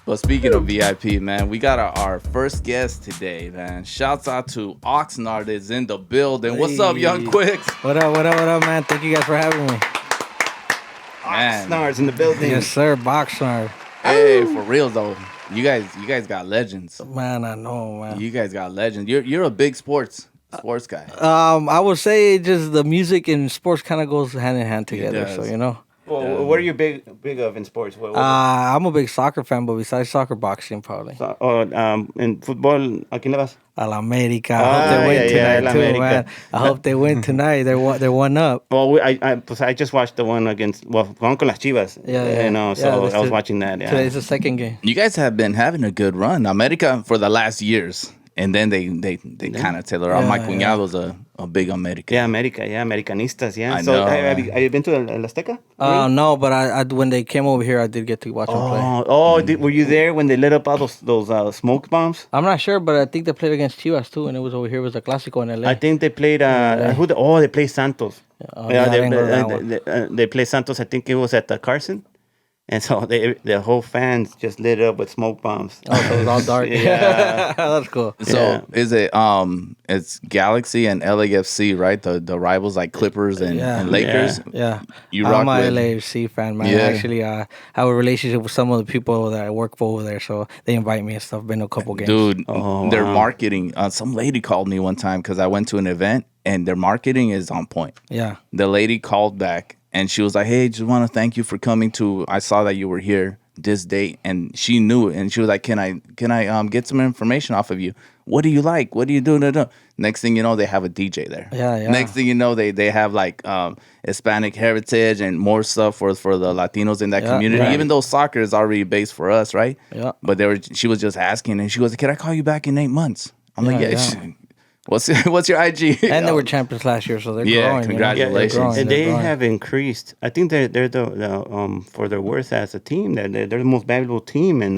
Well, speaking of VIP, man, we got our first guest today, man. Shouts out to Oxnard is in the building. What's up, Young Quicks? What up, man? Thank you guys for having me. Man. Oxnard's in the building. Yes, sir, Boxnard. Hey, for real though, you guys got legends. Man, I know, man. You guys got legends. You're a big sports guy. I would say just the music and sports kind of goes hand in hand together. does. So you know, Well, what are you big of in sports? I'm a big soccer fan, but besides soccer, boxing probably. En fútbol, ¿a quién le vas? A la America. I hope they win tonight La too, América. man. I hope they win tonight. They're one up. Well, I just watched the one against, jugaron con las Chivas. Yeah. You know, so that's I was it. watching that. Yeah. Today's the second game. You guys have been having a good run, America, for the last years, and then they kind of tailor out. Yeah, My cuñado's a big America. Yeah, America. Yeah, Americanistas. Yeah. I So know, have man. you been to El Azteca? No, but I when they came over here, I did get to watch them play. Were you there when they lit up all those smoke bombs? I'm not sure, but I think they played against Chivas too, and it was over here. It was a Clásico in LA. I think they played. They played Santos. I didn't go to that one. They played Santos. I think it was at the Carson, and so the whole fans just lit up with smoke bombs. Oh, so it was all dark. Yeah. That's cool. So Yeah. is it it's Galaxy and LAFC, right? The rivals like Clippers and Lakers. Yeah, You I'm rock a with- LAFC fan, man. Yeah. Actually, I have a relationship with some of the people that I work for over there, so they invite me and stuff. Been to a couple games. Dude, Oh, their wow. marketing. Some lady called me one time because I went to an event and their marketing is on point. Yeah, The lady called back and she was like, "Hey, just want to thank you for coming to. I saw that you were here this date," and she knew it. And she was like, "Can I get some information off of you? What do you like? What do you do?" Next thing you know, they have a DJ there. Yeah. Next thing you know, they have like Hispanic heritage and more stuff for the Latinos in that Yeah, community. right. Even though soccer is already based for us, right? Yeah. But she was just asking, and she goes, "Can I call you back in 8 months?" I'm like, Yeah, "Yeah." yeah. What's your IG? and they were champions last year, so they're Yeah, growing. congratulations. You know? And They're they growing. have increased. I think they're the for their worth as a team. They're the most valuable team in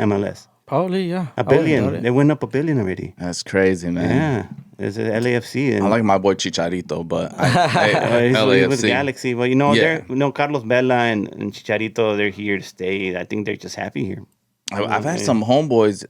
MLS. Probably, yeah. A I wouldn't doubt billion. it. They went up $1 billion already. That's crazy, man. Yeah, it's a LAFC. And I like my boy Chicharito, but he's LAFC. with Galaxy. Well, Yeah. Carlos Vela and Chicharito, they're here to stay. I think they're just happy here. I've had some homeboys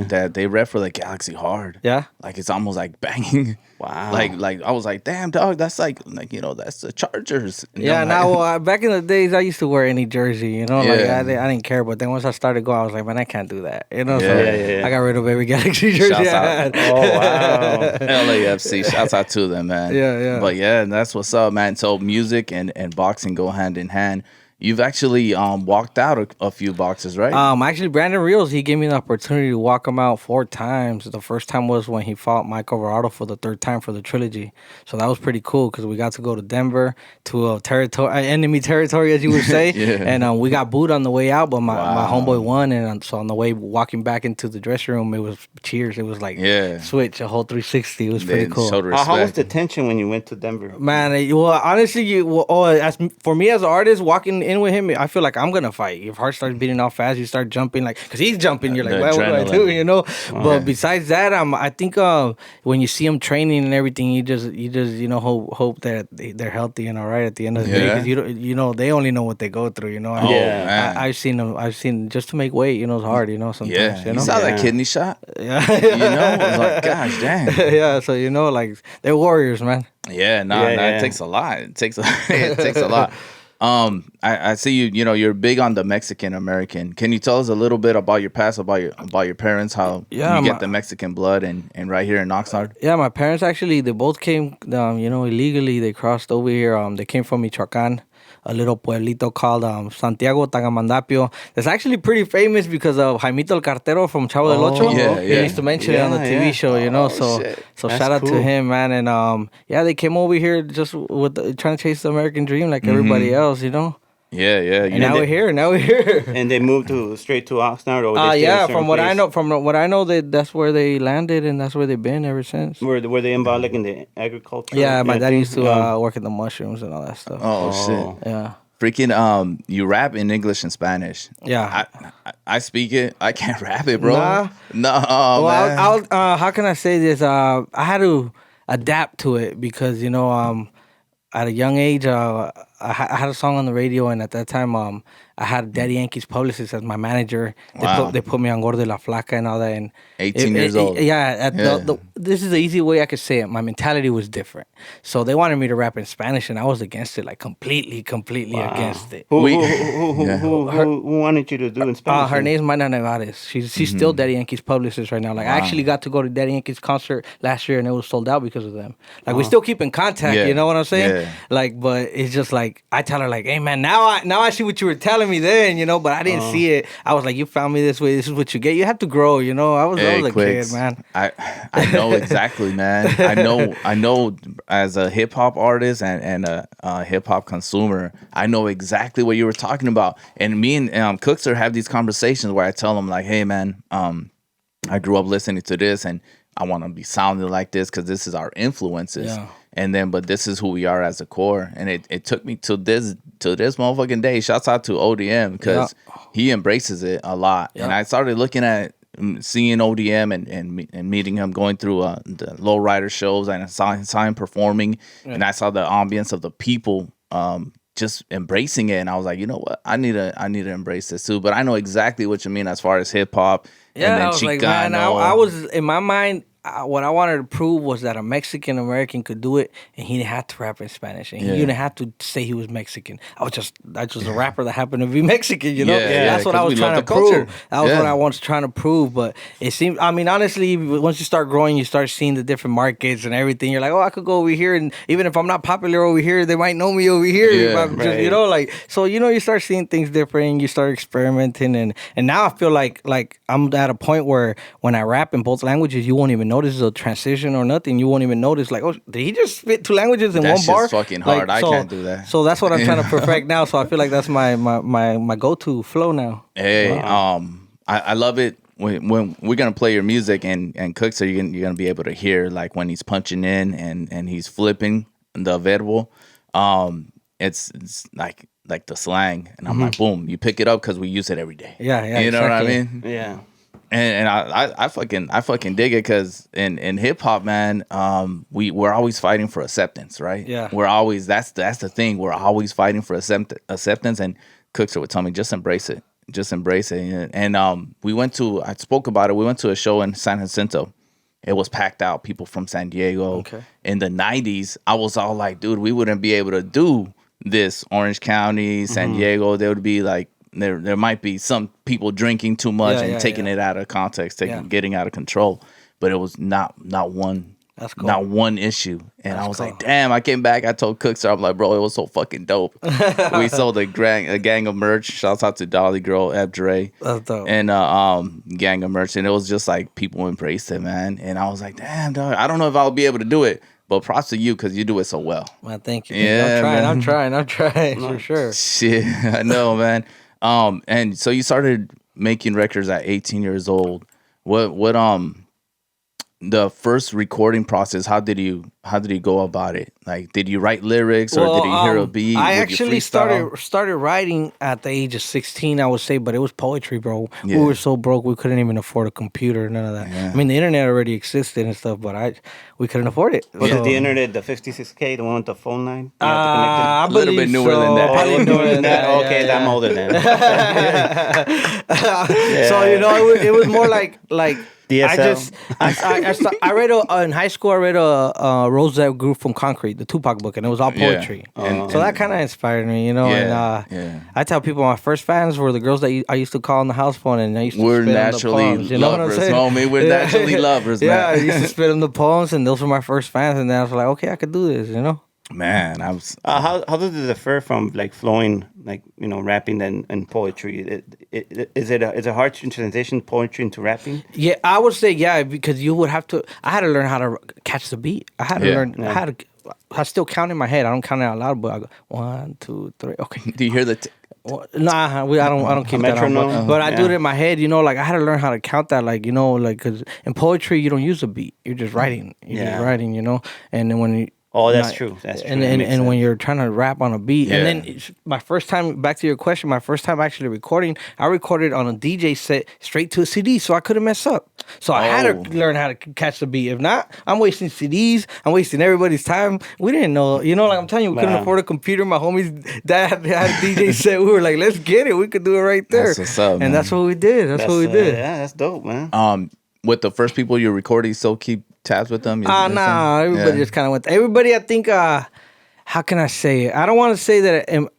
that they rep for the Galaxy hard. Yeah. Like it's almost like banging. Wow. Like I was like, damn dog, that's like that's the Chargers. And Yeah, I'm now like, back in the days, I used to wear any jersey, you know, like Yeah. I didn't care. But then once I started going, I was like, man, I can't do that, you know. So Yeah. I got rid of every Galaxy jersey Shouts I out. had. Oh, wow. LAFC, shouts out to them, man. Yeah. But yeah, that's what's up, man. So music and boxing go hand in hand. You've actually walked out a few boxes, right? Actually, Brandon Rios, he gave me the opportunity to walk him out 4 times. The first time was when he fought Mike Alvarado for the 3rd time for the trilogy. So that was pretty cool because we got to go to Denver to enemy territory, as you would say. Yeah. And we got booed on the way out, but my Wow. homeboy won. And so on the way walking back into the dressing room, it was cheers. It was like switch, a whole 360. It was pretty They cool. showed How was respect. the tension when you went to Denver? Man, well, honestly, for me as an artist, walking in with him, I feel like I'm gonna fight. Your heart starts beating off fast. You start jumping, like, cause he's jumping. You're like, The what do I do? adrenaline. You know. But besides that, I think when you see him training and everything, you just hope that they're healthy and all right at the end of the day. Yeah. Because you know they only know what they go through. You know. Oh, Yeah. man. I've seen them. I've seen just to make weight. You know, it's hard. You know, sometimes. Yeah, You you know. saw that Yeah. kidney shot. Yeah. You know, it was like, gosh, dang. Yeah. So you know, like they're warriors, man. Yeah, Yeah. it takes a lot. It takes a lot. I see you. You know, you're big on the Mexican American. Can you tell us a little bit about your past, about your parents, how Yeah, you my- get the Mexican blood, and right here in Oxnard? Yeah, my parents actually, they both came, illegally. They crossed over here. They came from Michoacan, a little pueblito called Santiago Tagamandapio. It's actually pretty famous because of Jaimito el Cartero from Chavo del Ocho. yeah, He yeah. used to mention it on the Yeah, TV yeah. show, you know. Oh, so shit. so That's shout out to cool. him, man. And they came over here just trying to chase the American dream like everybody else, you know. Yeah. You And now we're here. Now we're here. And they moved straight to Oxnard? Or they stayed in a Yeah. certain From what I place? know, that's where they landed and that's where they've been ever since. Were they involved like in the agriculture? Yeah, my dad thing? used to work in the mushrooms and all that stuff. Oh shit. Yeah. Freaking you rap in English and Spanish. Yeah. I speak it. I can't rap it, bro. Nah. No, Well, man. how can I say this? I had to adapt to it because at a young age, I had a song on the radio, and at that time, I had Daddy Yankee's publicist as my manager. Wow. They put me on Gordo y La Flaca and all that. And 18 years old. Yeah. Yeah. This is the easy way I could say it. My mentality was different. So they wanted me to rap in Spanish, and I was against it, like completely against it. Who, We- who wanted you to do in Spanish? Her name's Mayna Nevares. She's still Daddy Yankee's publicist right now. Like I actually got to go to Daddy Yankee's concert last year, and it was sold out because of them. Like we still keep in contact. Yeah. You know what I'm saying? Yeah. Like, but it's just like I tell her like, hey man, now I see what you were telling me then, you know, but I didn't see it. I was like, you found me this way. This is what you get. You have to grow, you know. I was a Quicks, kid, man. I know exactly, man. I know as a hip hop artist and a hip hop consumer, I know exactly what you were talking about. And me and Cookster have these conversations where I tell him like, hey man, I grew up listening to this and I want to be sounding like this because this is our influences. Yeah. And then, but this is who we are as a core. And it took me to this motherfucking day. Shouts out to ODM because he embraces it a lot. Yeah. And I started looking at seeing ODM and meeting him, going through the lowrider shows, and I saw him performing, and I saw the ambience of the people just embracing it, and I was like, you know what, I need to embrace this too. But I know exactly what you mean as far as hip hop. Yeah, and then I was like, man, I was in my mind. What I wanted to prove was that a Mexican American could do it, and he didn't have to rap in Spanish, and he didn't have to say he was Mexican. I was just a rapper that happened to be Mexican, you know. Yeah, That's what I 'cause was we love trying to the culture. prove. That was what I was trying to prove. But it seemed, I mean, honestly, once you start growing, you start seeing the different markets and everything. You're like, oh, I could go over here, and even if I'm not popular over here, they might know me over here. Yeah, You know, like so. You know, you start seeing things different. You start experimenting, and now I feel like I'm at a point where when I rap in both languages, you won't even notice the transition or nothing. You won't even notice, like, oh, did he just spit two languages in That one bar? shit's fucking hard. Like, I can't do that. So that's what I'm trying to perfect now. So I feel like that's my go-to flow now. Hey, I love it when we're gonna play your music and Cook, so you're gonna be able to hear like when he's punching in and he's flipping the verbo. It's like the slang, and I'm like, boom, you pick it up because we use it every day. Yeah, You know what I exactly. mean? Yeah. And I fucking dig it because in hip hop, man, we're always fighting for acceptance, right? Yeah. We're always that's the thing. We're always fighting for acceptance. And Cookster would tell me, just embrace it, And I spoke about it. We went to a show in San Jacinto. It was packed out. People from San Diego. Okay. In the 90s, I was all like, dude, we wouldn't be able to do this. Orange County, San Diego, there would be like. There might be some people drinking too much and taking it out of context, getting out of control. But it was not one. That's cool. Not one issue. And I was like, damn, I came back. I told Cookster, I'm like, bro, it was so fucking dope. We sold a gang of merch. Shouts out to Dolly Girl, Eb Dre. That's dope. And gang of merch. And it was just like people embraced it, man. And I was like, damn, dog, I don't know if I'll be able to do it. But props to you because you do it so well. Man, thank you. Yeah, I'm trying for sure. Shit, I know, man. And so you started making records at 18 years old. What the first recording process, how did you go about it? Like, did you write lyrics or did you hear a beat? I Would you actually freestyle? started writing at the age of 16, I would say, but it was poetry, bro. Yeah. We were so broke we couldn't even afford a computer, none of that. Yeah. I mean, the internet already existed and stuff, but we couldn't afford it. Was it the internet, the 56K, the one with the phone line? You have to connect it? I A little bit believe newer than so. that. Probably Oh, newer than that. Okay, yeah, I'm yeah. older than. So it was more like DSL? I read in high school. I read a Rosette Group from Concrete, the Tupac book, and it was all poetry. And- So that kind of inspired me, you know. Yeah, and yeah. I tell people my first fans were the girls that I used to call on the house phone, and I used to We're spit 'em the naturally poems, you know what I'm lovers, saying? homie. We're naturally lovers, Yeah, I man. used to spit them the poems, and those were my first fans, and then I was like, okay, I could do this, you know. Man, I was. How does it differ from like flowing, like rapping and poetry? Is it a hard to transition poetry into rapping? Yeah, I would say because you would have to. I had to learn how to catch the beat. I had to learn. Yeah. I still count in my head. I don't count it out loud, but I go 1, 2, 3. Okay. Do you hear the? Well, nah, I don't keep that on. metronome? But I do it Yeah. in my head, you know. Like I had to learn how to count that, like you know, like because in poetry you don't use a beat. You're just writing. You're just writing, you know. And then when Oh, that's Not- true. That's true. And That and, makes and when sense. you're trying to rap on a beat, Yeah. and then my first time, back to your question, my first time actually recording, I recorded on a DJ set straight to a CD, so I couldn't mess up. So I had Oh. to learn how to catch the beat. If not, I'm wasting CDs. I'm wasting everybody's time. We didn't know, like I'm telling you, we couldn't Wow. afford a computer. My homies dad had a DJ set. We were like, let's get it. We could do it right there. That's what's up, and man. that's what we did. That's what we did. Yeah, that's dope, man. With the first people you recorded, you still keep tabs with them? Nah, everybody just kind of went. Everybody, I think. How can I say it? I don't want to say that.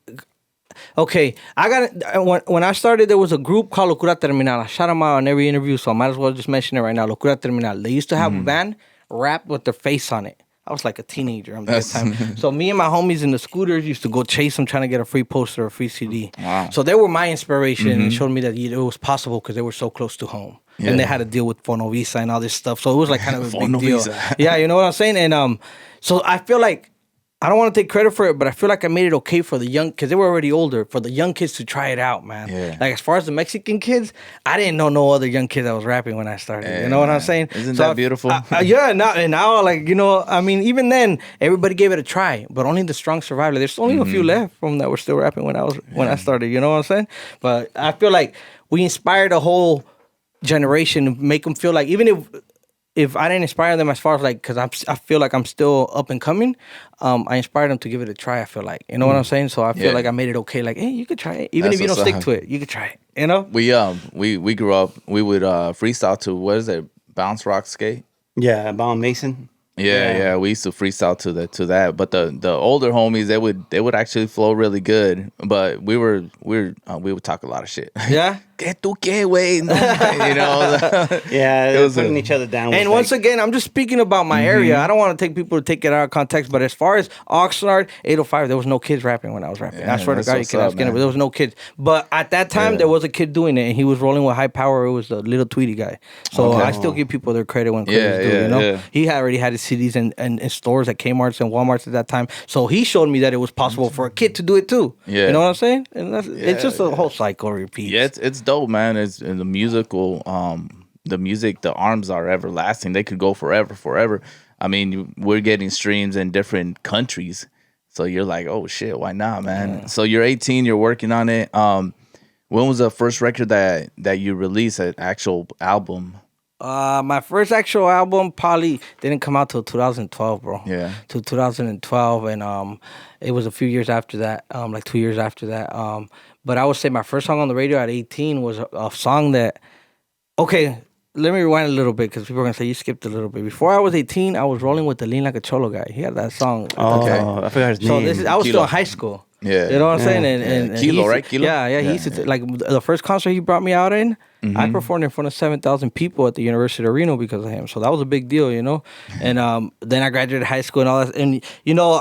Okay, I got when I started, there was a group called Locura Terminal. I shout them out on every interview, so I might as well just mention it right now. Locura Terminal. They used to have a band rap with their face on it. I was like a teenager at that time. So me and my homies in the scooters used to go chase them trying to get a free poster or a free CD. Wow. So they were my inspiration and showed me that it was possible because they were so close to home. And they Yeah. had to deal with Fonovisa and all this stuff. So it was like kind of a big deal. Fonovisa. Yeah, you know what I'm saying? And so I feel like I don't want to take credit for it, but I feel like I made it okay for the young, because they were already older, for the young kids to try it out, man. Yeah. Like as far as the Mexican kids, I didn't know no other young kid that was rapping when I started. You know what I'm saying? Isn't So that beautiful? yeah, now like, I mean, even then, everybody gave it a try, but only the strong survived. There's only a few left from that were still rapping when I started. You know what I'm saying? But I feel like we inspired a whole generation to make them feel like, even if I didn't inspire them as far as like, because I feel like I'm still up and coming, I inspired them to give it a try. I feel like, you know what I'm saying? So I feel Yeah. like I made it okay. Like, hey, you could try it, even That's if you don't what's stick up. to it, you could try it. You know? We grew up. We would freestyle to what is it? Bounce Rock Skate. Yeah, Bound Mason. Yeah. We used to freestyle to that. But the older homies, they would actually flow really good. But we would talk a lot of shit. Yeah. ¿Qué tú qué, güey? No, you know. Yeah, It they're was putting a- each other down. And was once like, again, I'm just speaking about my area. I don't want to take people to take it out of context, but as far as Oxnard, 805, there was no kids rapping when I was rapping. Yeah, I swear to that's God, you what's can up, ask anybody. man. There was no kids. But at that time, Yeah. there was a kid doing it, and he was rolling with high power. It was the little Tweety guy. So Okay. I still give people their credit when credit's Yeah, due, yeah, you know? yeah. He had already had his CDs in stores at Kmart's and Walmart's at that time. So he showed me that it was possible for a kid to do it too. Yeah. You know what I'm saying? And it's just a whole cycle repeat. Yeah, it's dope, man. It's and the musical, the music, the arms are everlasting. They could go forever. I mean, we're getting streams in different countries, so you're like, oh shit, why not, man? Yeah. So you're 18, you're working on it. When was the first record that you released, an actual album? My first actual album probably didn't come out till 2012, bro. Yeah. Till 2012, and it was a few years after that, like 2 years after that. But I would say my first song on the radio at 18 was a song that. Okay, let me rewind a little bit because people are gonna say you skipped a little bit. Before I was 18, I was rolling with the Lean Like a Cholo guy. He had that song. oh, Okay. I forgot his So name. I was still Kilo. in high school. Yeah. You know what I'm saying? Yeah. And Kilo, he used to- right? Kilo? Yeah. He used to like the first concert he brought me out in. I performed in front of 7,000 people at the University of Reno because of him. So that was a big deal, you know. And then I graduated high school and all that. And you know,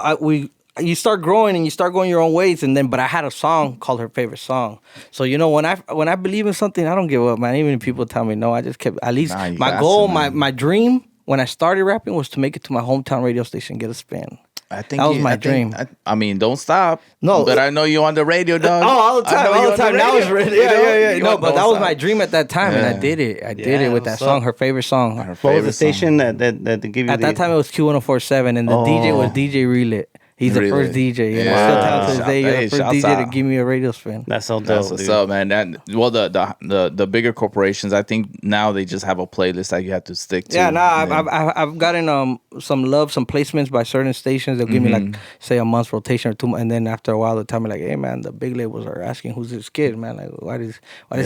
you start growing and you start going your own ways. And then, but I had a song called Her Favorite Song. So you know, when I believe in something, I don't give up, man. Even if people tell me no, I just kept. At least Nah, you my got goal, to, man. my dream when I started rapping was to make it to my hometown radio station, get a spin. I think That was my I think- dream. I mean, don't stop. No. but I know you on the radio, dog. Oh, all the I time, know all you the on time. That was radio, really, you know? yeah. You No, on but Don't that was Stop. my dream at that time, and I Yeah. did it. I did Yeah, it with that what's song, up? her favorite song. Her What was favorite the song. station that they give you? At that time, it was Q104.7, and the DJ was Oh. DJ Relit. He's the Really? first DJ. You know, Yeah. still talented to this Shout- day. You're hey, the first shouts DJ to out. give me a radio spin. That's so dope, That's what's dude. up, man. The bigger corporations, I think now they just have a playlist that you have to stick to. Yeah, And I've gotten some love, some placements by certain stations. They'll give me like say a month's rotation or 2 months, and then after a while they'll tell me like, hey man, the big labels are asking who's this kid, man. Like why does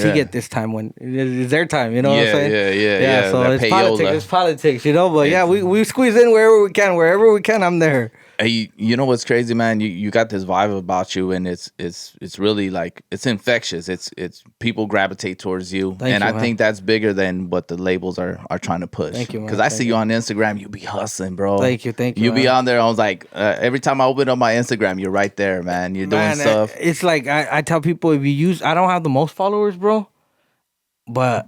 he Yeah. get this time when it's their time? You know what I'm Yeah, saying? yeah. So That it's payola. politics. It's politics, you know. But yeah, we squeeze in wherever we can. Wherever we can, I'm there. Hey, you know what's crazy, man? You got this vibe about you, and it's really like it's infectious. It's people gravitate towards you, Thank and you, I man. think that's bigger than what the labels are trying to push. Thank you, man. Because I Thank see you on Instagram, you be hustling, bro. Thank you, You be man. on there. I was like, every time I open up my Instagram, you're right there, man. You're doing Man, stuff. It's like I tell people if you use, I don't have the most followers, bro, but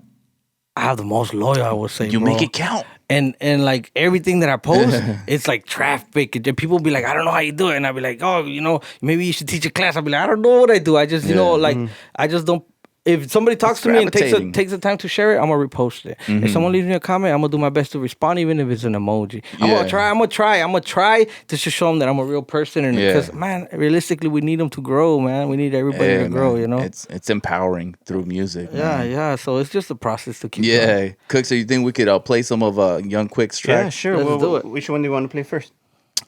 I have the most loyal. I would say You bro. make it count. And like everything that I post, it's like traffic. And people be like, I don't know how you do it, and I be like, oh, you know, maybe you should teach a class. I be like, I don't know what I do. I just, you know, like I just don't. if somebody talks It's to me and gravitating. takes the time to share it, I'm gonna repost it. If someone leaves me a comment, I'm gonna do my best to respond, even if it's an emoji. I'm Yeah. gonna try to just show them that I'm a real person, and Yeah. because man, realistically, we need them to grow, man. We need everybody Yeah, to grow, man. you know. It's empowering through music. Yeah, man. yeah. So it's just a process to keep. going. Yeah, Cook. So you think we could play some of Young Quick's Yeah, tracks? sure. Let's do it. Which one do you want to play first?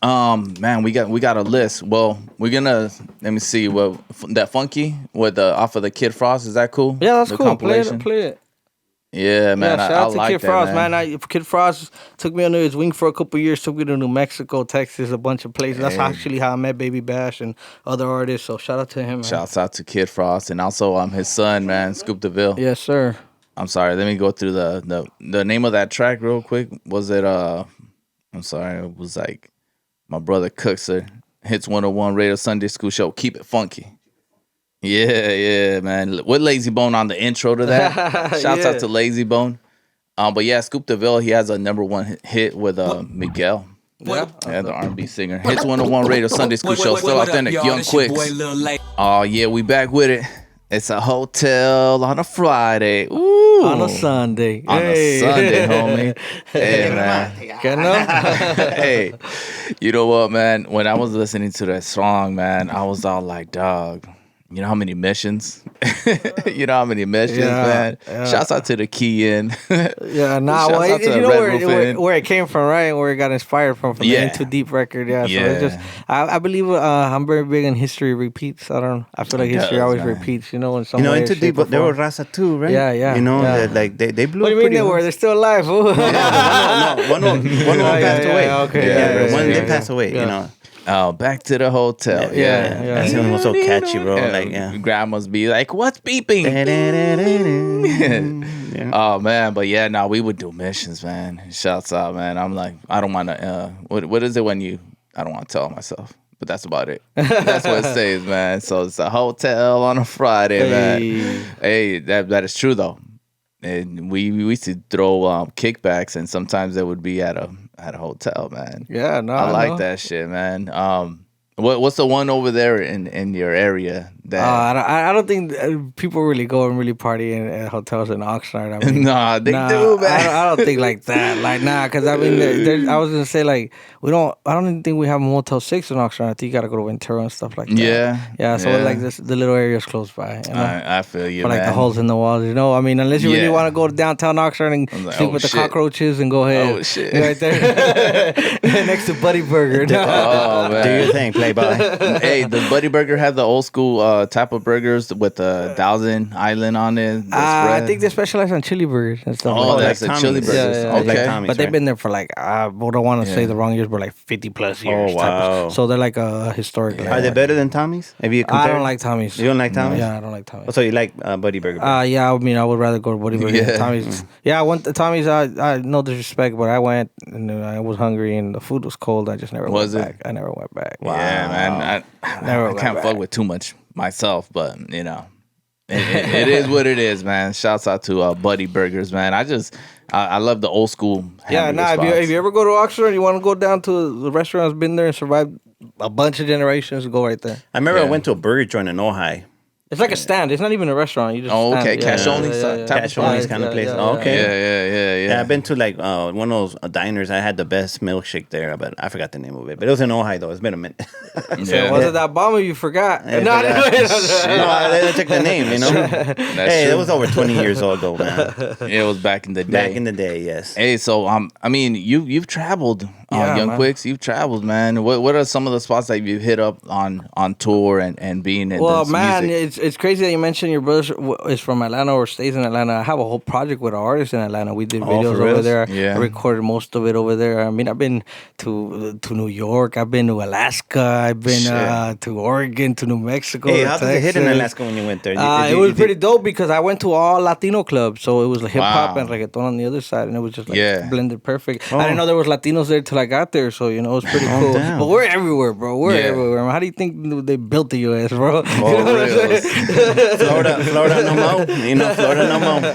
Man, we got a list. Well, we're gonna let me see. Well, that funky with the off of the Kid Frost. Is that cool? Yeah, that's The cool. Play compilation? it. Play it. Yeah, man. Yeah, shout I out to like Kid that, Frost, man. man. Kid Frost took me under his wing for a couple years. Took me to New Mexico, Texas, a bunch of places. That's Hey. actually how I met Baby Bash and other artists. So shout out to him, man. Shouts out to Kid Frost and also his son, man, Scoop DeVille. Yes, sir. I'm sorry. Let me go through the name of that track real quick. Was it I'm sorry. It was like my brother Cookser Hits 101 Radio Sunday School Show. Keep it funky. Yeah, man. With Lazy Bone on the intro to that. Shouts Yeah. out to Lazy Bone. But yeah, Scoop DeVille, he has a #1 hit with Miguel. Yeah. Yeah, the R&B singer. Hits 101 Radio Sunday School Show. Still authentic. Young Quicks. Oh yeah, we back with it. It's a hotel on a Friday. Ooh. On a Sunday. On a Sunday, homie. Hey, man. Que no? Hey, you know what, man? When I was listening to that song, man, I was all like, dog, you know how many missions? You know how many missions, Yeah, man? yeah. Shouts out to the Key In. Yeah, nah. Shouts Well, out to you know Red where, Roof where, Inn. where it came from, right? Where it got inspired from the Yeah. Into Deep record. Yeah. So Yeah. it's just, I believe I'm very big in history repeats. I feel like It history does, always man. repeats, in some You know, way, Into shape, Deep, or but there were form. Raza too, right? Yeah, yeah, You know, yeah. that, like they blew What do you mean pretty they were? hard. They're still alive, fool. One of them passed yeah, away. okay, yeah, one yeah, did yeah. pass away. Yeah. You know. Oh, back to the hotel. Yeah. That song was so catchy, bro. Like, yeah. Grandma's be like, what's beeping? Yeah. Oh man, but yeah, no, we would do missions, man. Shouts out, man. I'm like, I don't want to. What is it when you? I don't want to tell myself, but that's about it. That's what it says, man. So it's a hotel on a Friday, man. Hey, that is true though. And we used to throw kickbacks, and sometimes they would be at a hotel, man. Yeah, no, I like know. that shit, man. What's the one over there in your area that? I don't think people really go and really party in hotels in Oxnard. I mean, Nah, they do, man. I don't think like that. Like, nah, because I mean, I was gonna say like I don't even think we have Motel 6 in Oxnard. I think you gotta go to Ventura and stuff like that. Yeah, So yeah. like the little areas close by. You know? I feel you, For like man. the holes in the walls, I mean, unless you really Yeah. want to go to downtown Oxnard and I'm like, sleep oh, with the shit. cockroaches and go ahead. Oh, shit. Right there, next to Buddy Burger. No. Oh man. Do your thing, Playboy. Hey, the Buddy Burger have the old school type of burgers with the Thousand Island on it. the I spread? think they specialize on chili burgers and stuff. Oh, like that. that's the Tommy's. chili burgers. Yeah, yeah, Like Okay. Tommy's, But they've right? been there for like I don't want to say Yeah. the wrong years, but like 50 plus years. Oh, type of- wow. So they're like a historic. Are they better than Tommy's? Have you I compared? don't like Tommy's. You don't like Tommy's? Yeah, I don't like Tommy's. Oh, so you like Buddy Burger? better? Yeah, I mean, I would rather go to Buddy Burger Yeah. than Tommy's. Yeah, I went to Tommy's. I no disrespect, but I went and I was hungry and the food was cold. I just never Was went it? back. I never went back. Yeah, man. Never I went can't back. fuck with too much myself, but it is what it is, man. Shouts out to Buddy Burgers, man. I love the old school. Yeah, hamburger if you ever go to Oxford and you want to go down to the restaurant that's been there and survived a bunch of generations, go right there. I remember yeah. I went to a burger joint in Ojai. It's like a stand. It's not even a restaurant. You just Oh, stand. okay. Cash only type of Cash only kind of place. Oh, okay. Yeah. Yeah, I've been to like one of those diners. I had the best milkshake there, but I forgot the name of it. But it was in Ojai though. It's been a minute. Yeah. Was it that bomber you forgot? Yeah, No, I took the name. You know. That's Hey, true. that was over 20 years ago, man. It was back in the day. Back in the day, yes. Hey, so I mean, you've traveled, Yeah, Young man. Quicks. You've traveled, man. What are some of the spots that you've hit up on tour and being in? Well, this man, music? it's crazy that you mentioned your brother is from Atlanta or stays in Atlanta. I have a whole project with an artist in Atlanta. We did videos for over reals? there. Yeah. I recorded most of it over there. I mean, I've been to New York. I've been to Alaska. I've been to Oregon, to New Mexico. Hey, to how does it hit in Texas. Alaska when you went there? It was pretty dope because I went to all Latino clubs, so it was hip hop Wow. and reggaeton on the other side, and it was just like Yeah. blended perfect. Oh. I didn't know there was Latinos there till I got there, so it was pretty cool. damn. But we're everywhere, bro. We're Yeah. everywhere. How do you think they built the U.S., bro? reals. Florida no more. You know, Florida no more.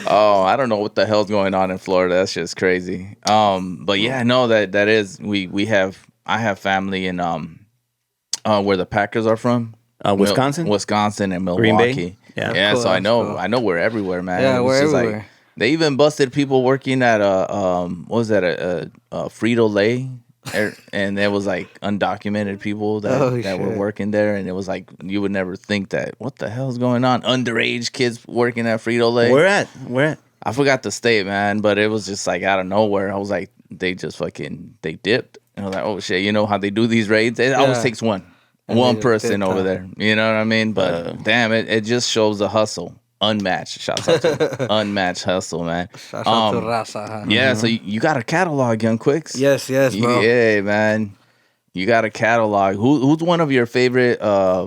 Oh, I don't know what the hell's going on in Florida. That's just crazy. But yeah, no, that is I have family in where the Packers are from. Wisconsin? Wisconsin and Green Bay? Milwaukee. Yeah. Yeah, cool, so I that's know cool. I know we're everywhere, man. Yeah, It was we're just everywhere. Like, they even busted people working at what was that a Frito Lay, and there was like undocumented people that Oh, that were shit. working there, and it was like you would never think that. What the hell's going on? Underage kids working at Frito Lay. Where at? I forgot the state, man, but it was just like out of nowhere. I was like, they just they dipped, and I was like, oh shit, you know how they do these raids? It always Yeah. takes one And they just person dipped over out. there. You know what I mean? But damn, it just shows the hustle, unmatched. Shouts out to unmatched hustle, man. Shout out to Raza. Huh? Yeah, so you got a catalog, Young Quicks. Yes, bro. Yeah, man. You got a catalog. Who's one of your favorite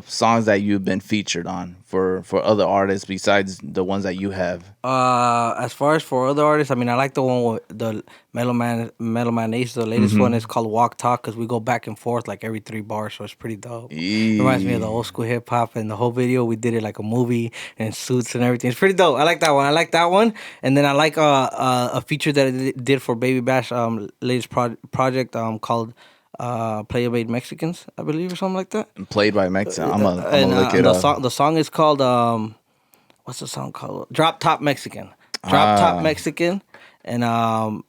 songs that you've been featured on for other artists besides the ones that you have? As far as for other artists, I mean, I like the one with the Mellow Man Ace. The latest one is called Walk Talk because we go back and forth like every 3 bars, so it's pretty dope. Reminds me of the old school hip hop, and the whole video we did it like a movie and suits and everything. It's pretty dope. I like that one. And then I like a feature that I did for Baby Bash latest project called Play-Made Mexicans, I believe, or something like that. Played by Mexican. I'm gonna look it up. The song is called what's the song called? Drop Top Mexican. Top Mexican, and I'm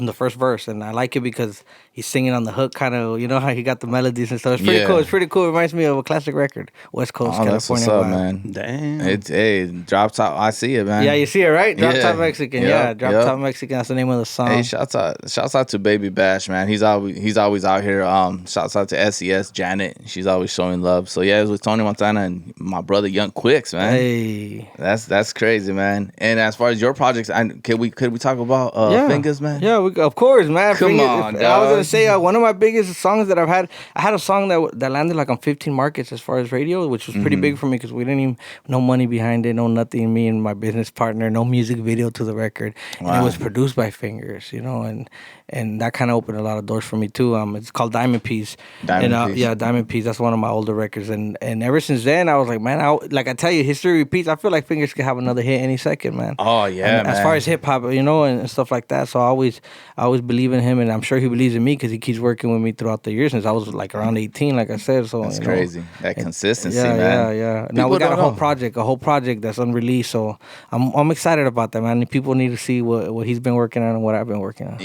the first verse, and I like it because he's singing on the hook, kind of. You know how he got the melodies and stuff. It's pretty Yeah. cool. It's pretty cool. It reminds me of a classic record, West Coast, Oh, that's California. what's up, vibe. man. Damn. It's drop top. I see it, man. Yeah, you see it, right? Drop Yeah. Top Mexican. Yep, Yeah, Drop yep. Top Mexican. That's the name of the song. Hey, shouts out to Baby Bash, man. He's always out here. Shouts out to SES Janet. She's always showing love. So yeah, it was with Tony Montana and my brother Young Quicks, man. Hey. That's crazy, man. And as far as your projects, could we talk about Fingers, man? Yeah, of course, man. Come on, I was dog. gonna say one of my biggest songs that I've had. I had a song that landed like on 15 markets as far as radio, which was pretty big for me because we didn't even no money behind it, no nothing. Me and my business partner, no music video to the record, and it was produced by Fingers, you know, and that kind of opened a lot of doors for me too. It's called Diamond Piece. Diamond Piece. Yeah, Diamond Piece. That's one of my older records, and ever since then, I was like, man, I tell you, history repeats. I feel like Fingers could have another hit any second, man. Oh yeah, And man. as far as hip hop, you know, and stuff like that. So I always believe in him, and I'm sure he believes in me because he keeps working with me throughout the years since I was like around 18, like I said. So That's you know, crazy. That consistency, yeah, man. yeah. Now People we got don't a whole project that's unreleased. So I'm excited about that, man. People need to see what he's been working on and what I've been working on.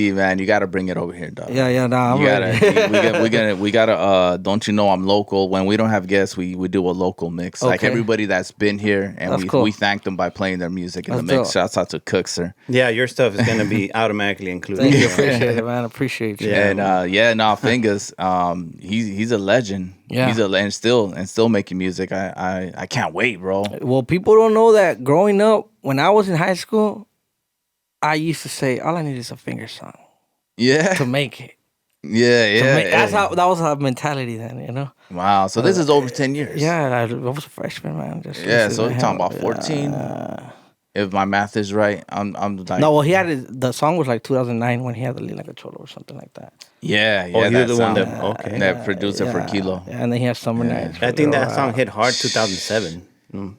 Man, you got to bring it over here, dog. Yeah, nah, I'm You ready. we gotta. Don't you know I'm local? When we don't have guests, we do a local mix. Like Okay. everybody that's been here, and That's we cool. we thank them by playing their music in That's the mix. dope. Shouts out to Cookser. Yeah, your stuff is gonna be automatically included. Thank you, appreciate it, man. Appreciate you. Yeah. And Fingers, he's a legend. Yeah. He's and still making music. I can't wait, bro. Well, people don't know that growing up, when I was in high school, I used to say all I need is a finger song Yeah, to make it. yeah. That's how that was our mentality then, you know. Wow. So this is over 10 years. Yeah, I was a freshman, man. Yeah, so we're talking about 14. If my math is right, I'm like No, well, he had the song was like 2009 when he had the Lila Cholo or something like that. Yeah. Oh, you're that the one sound. that okay. That producer for Kilo. Yeah, and then he has Summer Nights. I think that song hit hard 2007.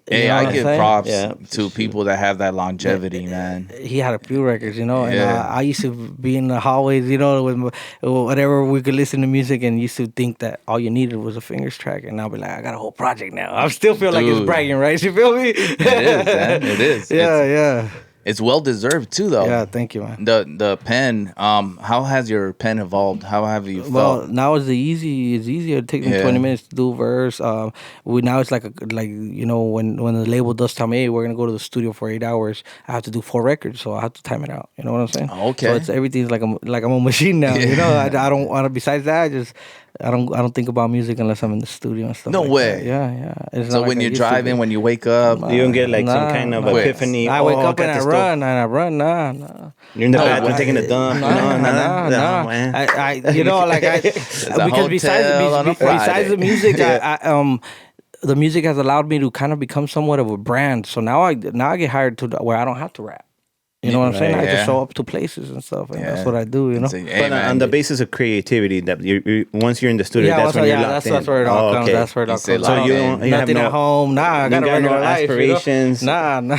Hey, You know I what give I'm saying? props Yeah, to people that have that longevity, man. He had a few records, you know, and Yeah. I used to be in the hallways, you know, with whatever we could listen to music, and used to think that all you needed was a Fingers track, and I'll be like, I got a whole project now. I still feel like it's Dude. bragging, right? You feel me? It is, man. It is. Yeah. It's well deserved too, though. Yeah, thank you, man. The pen. How has your pen evolved? How have you felt? Well, now it's easier. It takes me Yeah. 20 minutes to do a verse. Now it's like you know when the label does tell me, hey, we're gonna go to the studio for 8 hours, I have to do 4 records, so I have to time it out. You know what I'm saying? Okay. So it's everything's like I'm a machine now. You know, I don't want to. Besides that, I don't think about music unless I'm in the studio and stuff. No like way. That. Yeah. It's So not when like I you're used to driving, be. when you wake up, You don't get like some Nah, kind of nah. epiphany. I wake up got and I this run. Nah. You're in the No, bathroom I- taking a dump. Nah. man. I you know, like I because hotel on a besides Friday. the music, the music has allowed me to kind of become somewhat of a brand. So now I get hired to where I don't have to rap. You know what I'm saying? I Yeah. just show up to places and stuff, and that's Yeah. what I do. You know. Say, hey, But man, on the basis of creativity, that you once you're in the studio, that's when you're locked in. that's where it all comes. okay. That's where it all You say comes. locked I in. don't- So you have nothing no- at home. Nah, I you got a got regular no life. aspirations? You know? Nah.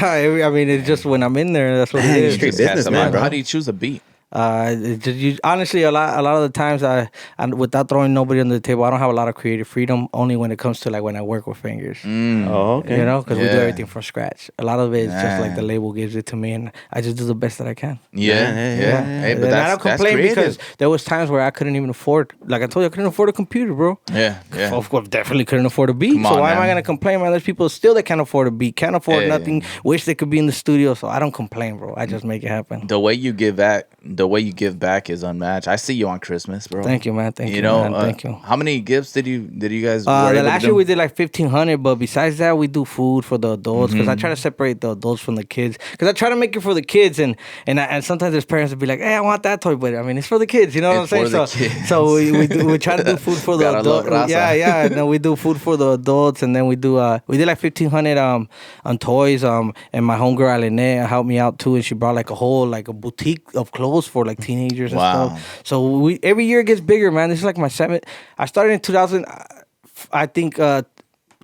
I mean, it's just when I'm in there. That's what Man, it you is. straight just catch businessman, somebody. bro. How do you choose a beat? Honestly, a lot of the times, without throwing nobody on the table, I don't have a lot of creative freedom. Only when it comes to like when I work with fingers, Oh, okay. you know, because we do Yeah. everything from scratch. A lot of it is just like the Man. label gives it to me, and I just do the best that I can. Yeah, yeah. Hey, but And I that's don't complain creative. because there was times where I couldn't even afford, like I told you, I couldn't afford a computer, bro. Yeah, yeah. Of course, definitely couldn't afford a beat. Come So on why am now. I gonna complain, man? There's people still that can't afford a beat, can't afford Hey. nothing. Wish they could be in the studio. So I don't complain, bro. I just make it happen. The way you give back is unmatched. I see you on Christmas, bro. Thank you, man. Thank you, know, man. Thank you. How many gifts did you guys? The were able to last do? year we did like 1,500, but besides that, we do food for the adults because I try to separate the adults from the kids because I try to make it for the kids and sometimes there's parents that be like, hey, I want that toy, but I mean it's for the kids, you know what It's I'm for saying? the kids. So we try to do food for the Gotta love adults. raza. Yeah. No, we do food for the adults, and then we did like 1,500 on toys. And my homegirl Aline helped me out too, and she brought like a boutique of clothes for like teenagers and Wow. stuff. So every year it gets bigger, man. This is like my seventh. I started in 2000. I think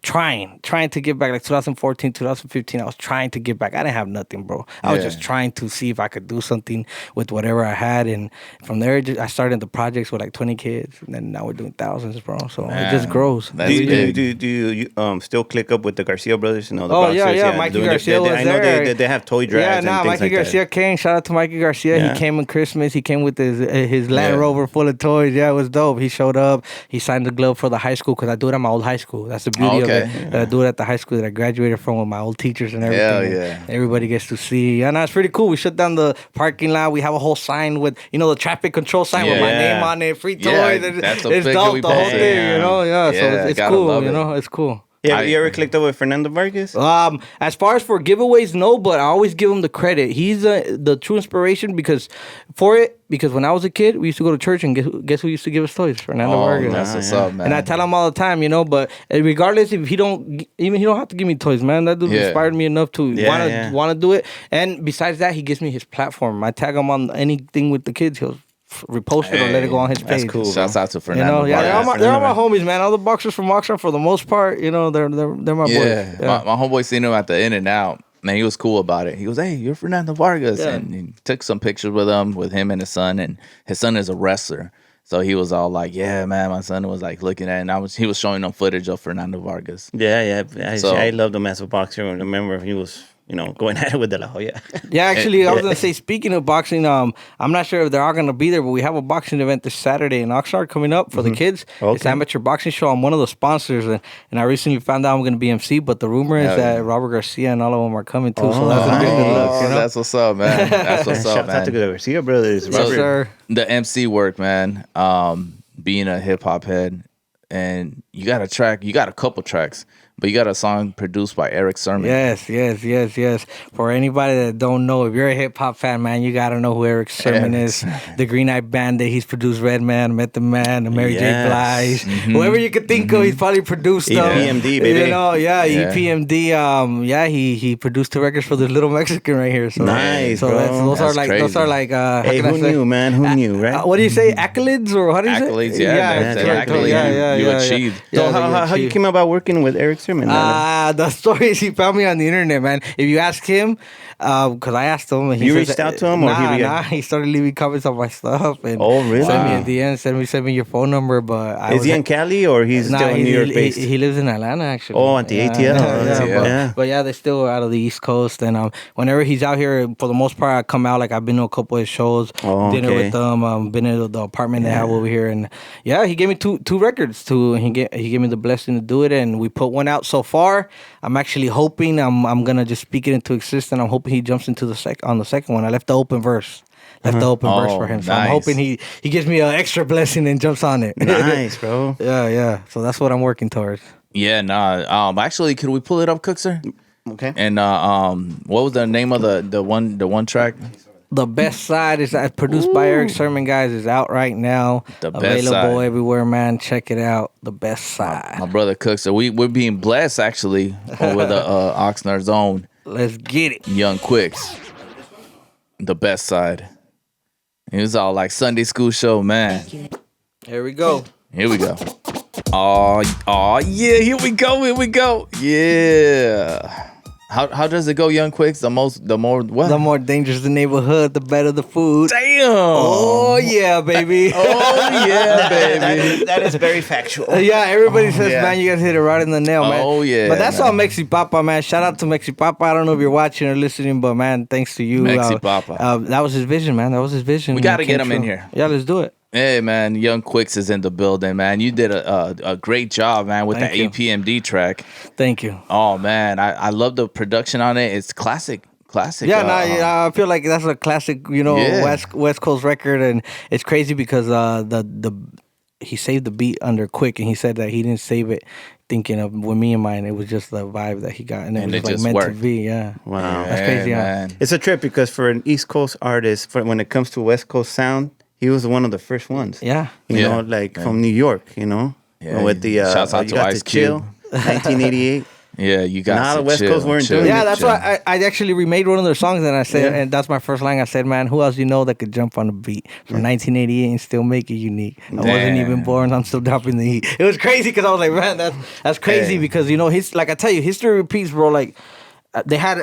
trying to give back, like 2014, 2015. I was trying to give back. I didn't have nothing, bro. I was Yeah. just trying to see if I could do something with whatever I had, and from there I started the projects with like 20 kids, and then now we're doing thousands, bro. So it just Man, grows. that's Do big. you still click up with the Garcia brothers? You know, the Oh boxers, yeah. Mikey doing Garcia was I know there. they have toy drives Yeah, and nah, things Mikey like Garcia that. came. Shout out to Mikey Garcia. Yeah. He came on Christmas. He came with his Land Yeah. Rover full of toys. Yeah, it was dope. He showed up. He signed the glove for the high school because I do it at my old high school. That's the beauty of Okay. it. That I do it at the high school that I graduated from with my old teachers and everything. Hell And yeah. everybody gets to see. Yeah, no, it's pretty cool. We shut down the parking lot. We have a whole sign with the traffic control sign with my Yeah. name on it. Free toys. Yeah, And that's a it's picture dope. we The whole posted. thing. Yeah. So Yeah, it's gotta cool. love it. It's cool. Yeah, you ever clicked up with Fernando Vargas? As far as for giveaways, no, but I always give him the credit. He's the true inspiration because when I was a kid, we used to go to church and guess who used to give us toys? Fernando Oh, Vargas. that's what's yeah. up, man. And I tell him all the time, but regardless if he don't have to give me toys, man. That dude Yeah. inspired me enough to Yeah, want to do it. And besides that, he gives me his platform. I tag him on anything with the kids. He'll repost it or let it go on his page. That's cool. Shouts out to Fernando. Yeah, Vargas. they're all my homies, man. All the boxers from Oxnard, for the most part, they're my Yeah, boys. my homeboy seen him at the In and Out. Man, he was cool about it. He goes, "Hey, you're Fernando Vargas," Yeah. and he took some pictures with him and his son. And his son is a wrestler, so he was all like, "Yeah, man." My son was like looking at it, and he was showing them footage of Fernando Vargas. Yeah. So- I loved him as a boxer. I remember he was, going at it with De La Hoya. Yeah, actually, I was gonna say. Speaking of boxing, I'm not sure if they're all gonna be there, but we have a boxing event this Saturday in Oxnard coming up for the kids. It's Okay. amateur boxing show. I'm one of the sponsors, and I recently found out I'm gonna be MC. But the rumor is Hell that yeah. Robert Garcia and all of them are coming too. So that's gonna be a good look. Oh, that's what's up, man. That's what's up, Shout out to man. the Garcia brothers. Yes, Robert. sir. The MC work, man. Being a hip hop head, and you got a couple tracks, but you got a song produced by Eric Sermon. Yes. For anybody that don't know, if you're a hip hop fan, man, you gotta know who Eric Sermon Eric is. Sermon. The Green Eyed Bandit. He's produced Redman, Method Man, the Mary J. Yes. Blige. Mm-hmm. Whoever you could think of, he's probably produced them. EPMD, baby. Yeah, Yeah. EPMD. He produced the records for this little Mexican right here. So Nice, so bro. those are That's like crazy. how Hey, can I who say? knew, man? Who knew, right? What do you say? Accolades or how do you say? Accolades, yeah, that's that's an right. accolade you achieved. So Yeah, how you achieved. came about working with Eric Sermon? The story is he found me on the internet, man. If you ask him, because I asked him, and he You says reached that- out to him, or he started leaving comments on my stuff. And Oh, really? Sent Wow. me a DM, send me your phone number. But I Is was he in Cali or he's still in New York based? He lives in Atlanta, actually. Oh, at the ATL? ATL. But yeah, they're still out of the East Coast. And whenever he's out here, for the most part, I come out. Like I've been to a couple of shows, Oh, dinner okay. with them. Been in the apartment they have over here, and yeah, he gave me two records. He gave me the blessing to do it, and we put one out so far. I'm actually hoping I'm gonna just speak it into existence. I'm hoping he jumps into the second one. I left the open verse. Left the open verse Oh, for him. So I'm nice. hoping he gives me an extra blessing and jumps on it. Nice, bro. Yeah. So that's what I'm working towards. Yeah, nah. Actually, could we pull it up, Cookster? Okay. And what was the name of the one track? The Best Side is produced by Eric Sermon, guys. Is out right now. The Best Available Side. everywhere, man. Check it out. The Best Side. My brother Cookster. We're being blessed actually over the Oxnard Zone. Let's get it. Young Quicks. The Best Side. It was all like Sunday school show, man. Here we go. Here we go. Oh yeah, here we go. Yeah. How does it go, Young Quicks? The more what? The more dangerous the neighborhood, the better the food. Damn. Oh yeah, baby. Oh yeah, baby. That is very factual. Yeah, everybody says, yeah. man, you guys hit it right in the nail, man. Oh, yeah, But that's man. all Mexi Papa, man. Shout out to Mexi Papa. I don't know if you're watching or listening, but man, thanks to you. Mexi Papa. That was his vision, man. That was his vision. We gotta It came get him in true. here. Yeah, let's do it. Hey man, Young Quicks is in the building, man. You did a great job, man, with Thank you. the APMD track. Thank you. Oh man, I love the production on it. It's classic. Yeah, I feel like that's a classic, Yeah. West Coast record, and it's crazy because he saved the beat under Quick, and he said that he didn't save it thinking of with me in mind. It was just the vibe that he got, and it And was it like just meant worked. to be. Yeah, Wow. That's crazy, yeah. man. It's a trip because for an East Coast artist, when it comes to West Coast sound, he was one of the first ones. yeah. You Yeah. know, like from New York, Yeah, with the shouts out you to got Ice the Chill, Cube. 1988. Yeah, you got Nah, to the West chill, Coast weren't chill, doing it. Yeah, that's chill. why I actually remade one of their songs, and I said, Yeah. and that's my first line. I said, man, who else you know that could jump on the beat from 1988 and still make it unique? I wasn't Damn. even born. I'm still dropping the heat. It was crazy because I was like, man, that's crazy Hey. because like I tell you, history repeats, bro. Like they had.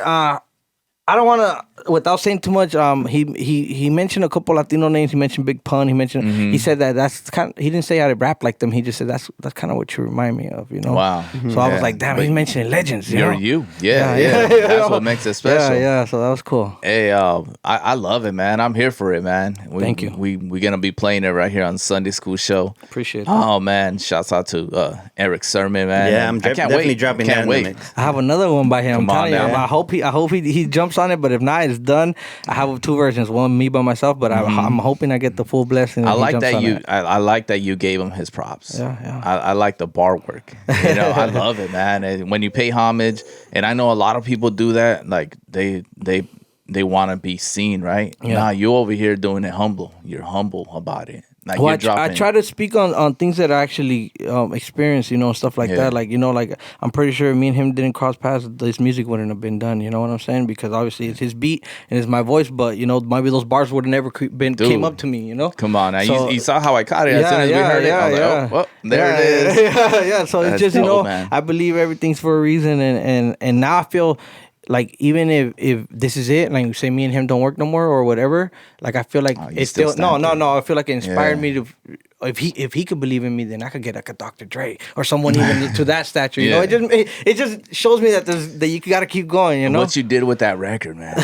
I don't want to, without saying too much. He mentioned a couple Latino names. He mentioned Big Pun. He mentioned. Mm-hmm. He said that's kind. He didn't say I rap like them. He just said that's kind of what you remind me of. Wow. So I was Yeah. like, damn, he's mentioning legends. You're know? you. Yeah, Yeah. That's what makes it special. Yeah. So that was cool. Hey, I love it, man. I'm here for it, man. Thank you. We're gonna be playing it right here on Sunday School Show. Appreciate that. Oh man, shouts out to Eric Sermon, man. Yeah, I'm I can't definitely wait. dropping Can't that in wait. the mix. I have another one by him. Come I'm on telling you. now. I hope he jumps on it, but if not, it's done. I have two versions. One me by myself, but I'm hoping I get the full blessing. I and he like jumps that on you. it. I like that you gave him his props. Yeah. I like the bar work. You know, I love it, man. And when you pay homage, and I know a lot of people do that. Like they want to be seen, right? Yeah. Nah, you over here doing it humble. You're humble about it. Like Well, you're I dropping. try to speak on things that I actually experience, stuff like Yeah. that. Like, like I'm pretty sure me and him didn't cross paths, this music wouldn't have been done. You know what I'm saying? Because obviously it's his beat and it's my voice, but maybe those bars would have never came Dude. up to me. Come on, now. So- you saw how I caught it as soon as we heard it. I was like, oh, well, there it is. Yeah. So it's That's just dope, man. I believe everything's for a reason, and now I feel like even if this is it, like say me and him don't work no more or whatever, like I feel like you it's still still stand no. I feel like it inspired Yeah. me to. If he could believe in me, then I could get like a Dr. Dre or someone even to that stature. You know, Yeah. it just shows me that you got to keep going. You know. What you did with that record, man.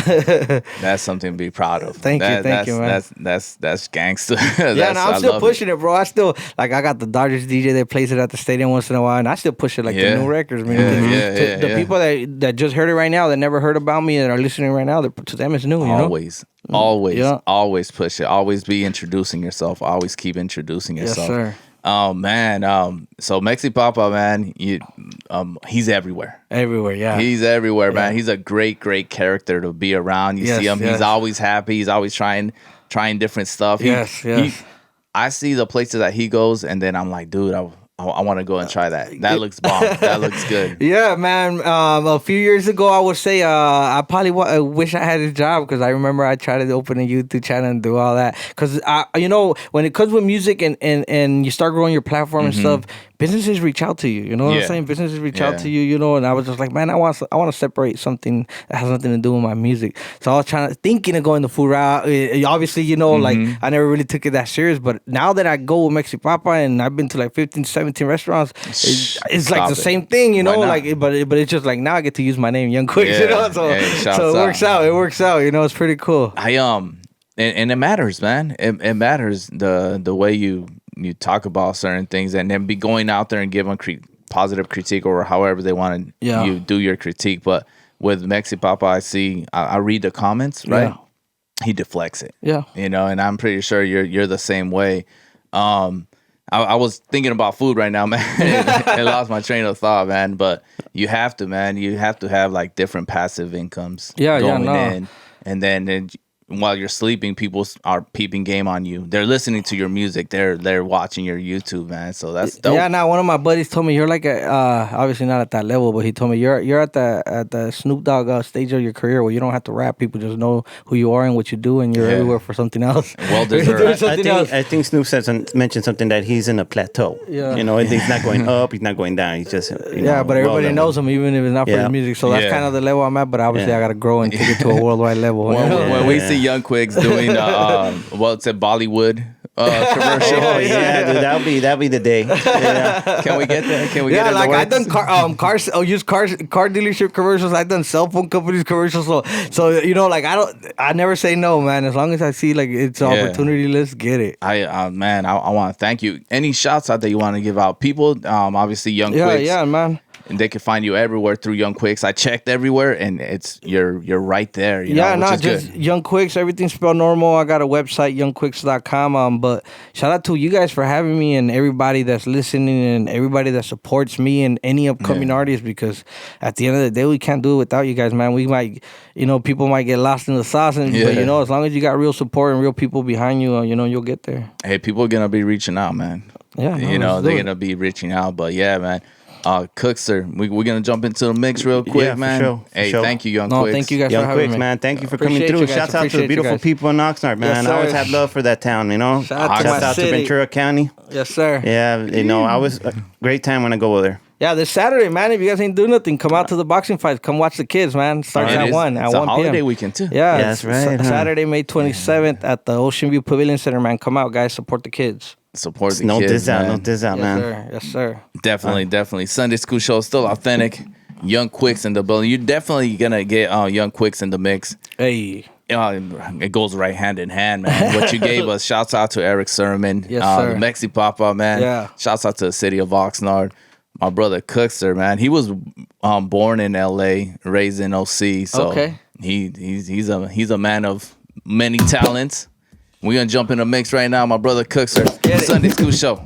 That's something to be proud of. Thank you, man. That's gangster. Yeah, no, I'm still pushing it, bro. I still I got the Dodgers DJ that plays it at the stadium once in a while, and I still push it like Yeah. the new records, man. Yeah, To the yeah. people that just heard it right now, that never heard about me, that are listening right now, to them it's new. You know. Always, Yeah. always push it. Always be introducing yourself. Always keep introducing Yes, yourself. sir. Oh man, so Mexi Papa, man, he's everywhere. Everywhere, yeah. He's everywhere, man. Yeah. He's a great character to be around. You Yes, see him; yes. he's always happy. He's always trying different stuff. Yes. I see the places that he goes, and then I'm like, dude, I want to go and try that. That looks bomb. That looks good. Yeah, man. A few years ago, I would say I probably wish I had his job because I remember I tried to open a YouTube channel and do all that. Because when it comes with music and you start growing your platform and stuff, businesses reach out to you. You know what Yeah. I'm saying? Businesses reach Yeah. out to you. And I was just like, man, I want to separate something that has nothing to do with my music. So I was thinking of going the food route. Obviously, like I never really took it that serious. But now that I go with Mexi Papa and I've been to like 15, 17 restaurants, it's like Stop the it. same thing, Why not? like, but it's just like now I get to use my name, Young Quick, Yeah. So Hey, shouts so it out. works out. It works out. It's pretty cool. And it matters, man. It matters the way you talk about certain things, and then be going out there and giving positive critique or however they want to Yeah. you do your critique. But with Mexi Papa, I read the comments, right? Yeah. He deflects it. Yeah. And I'm pretty sure you're the same way. I was thinking about food right now, man. I lost my train of thought, man. But you have to, man. You have to have like different passive incomes Yeah, going no. in, and then while you're sleeping, people are peeping game on you. They're listening to your music. They're watching your YouTube, man. So that's dope. Yeah, now one of my buddies told me you're like a obviously not at that level, but he told me you're at the Snoop Dogg stage of your career where you don't have to rap. People just know who you are and what you do, and you're everywhere for something else. Well You're deserved. doing I something think else. I think Snoop mentioned something that he's in a plateau. Yeah. You know, he's not going up, he's not going down. He's just Yeah, but everybody knows him, even if it's not for Yeah. his music. So that's Yeah. kind of the level I'm at. But obviously, Yeah. I got to grow and take it to a worldwide level. When we Yeah. see Young Quicks doing it's a Bollywood commercial. Oh yeah, dude, that'll be the day. Yeah. Can we get that? Can we get Yeah, it? like I've done car dealership commercials. I've done cell phone companies commercials. So you know, like I never say no, man. As long as I see like it's an Yeah. opportunity, let's get it. I want to thank you. Any shouts out that you want to give out? People, obviously Young Yeah, Quicks. yeah, man. And they can find you everywhere through Young Quicks. I checked everywhere, and you're right there. You Yeah, know, which not is just good. Young Quicks. Everything's spelled normal. I got a website, youngquicks.com. But shout out to you guys for having me and everybody that's listening and everybody that supports me and any upcoming artists. Because at the end of the day, we can't do it without you guys, man. We might, people might get lost in the sauce, but Yeah. as long as you got real support and real people behind you, you'll get there. Hey, people are gonna be reaching out, man. Yeah, They're gonna be reaching out. But yeah, man. Cookster, we're gonna jump into the mix real quick, Yeah, for man. sure, for Hey, sure. thank you, Young No, Quicks. thank you guys for Young having Quicks, me. man, thank you for coming Appreciate through. you guys. Shouts out to Appreciate the you beautiful guys. people in Oxnard, man. Yes, I always sir. have love for that town, you know. Shout out to Shouts my out to city. Ventura County. Yes, sir. Yeah, I was a great time when I go over there. Yeah, this Saturday, man. If you guys ain't doing nothing, come out to the boxing fights. Come watch the kids, man. Starts It at is- 1 at it's a 1 holiday p.m. weekend too. Yeah, That's right, huh? Saturday, May 27th at the Ocean View Pavilion Center, man. Come out, guys. Support the kids. Support the No kids, diss out, man. no diss out, Yes, man. sir. Yes, sir. Definitely. Sunday School Show is still authentic. Young Quicks in the building. You're definitely gonna get Young Quicks in the mix. Hey. It goes right hand in hand, man. What you gave us. Shouts out to Eric Sermon. Yes, sir. The Mexi Papa, man. Yeah. Shouts out to the city of Oxnard. My brother Cookster, man. He was born in LA, raised in OC. So Okay. he's a man of many talents. We're gonna jump in the mix right now. My brother Cookster. Get it. Sunday School Show.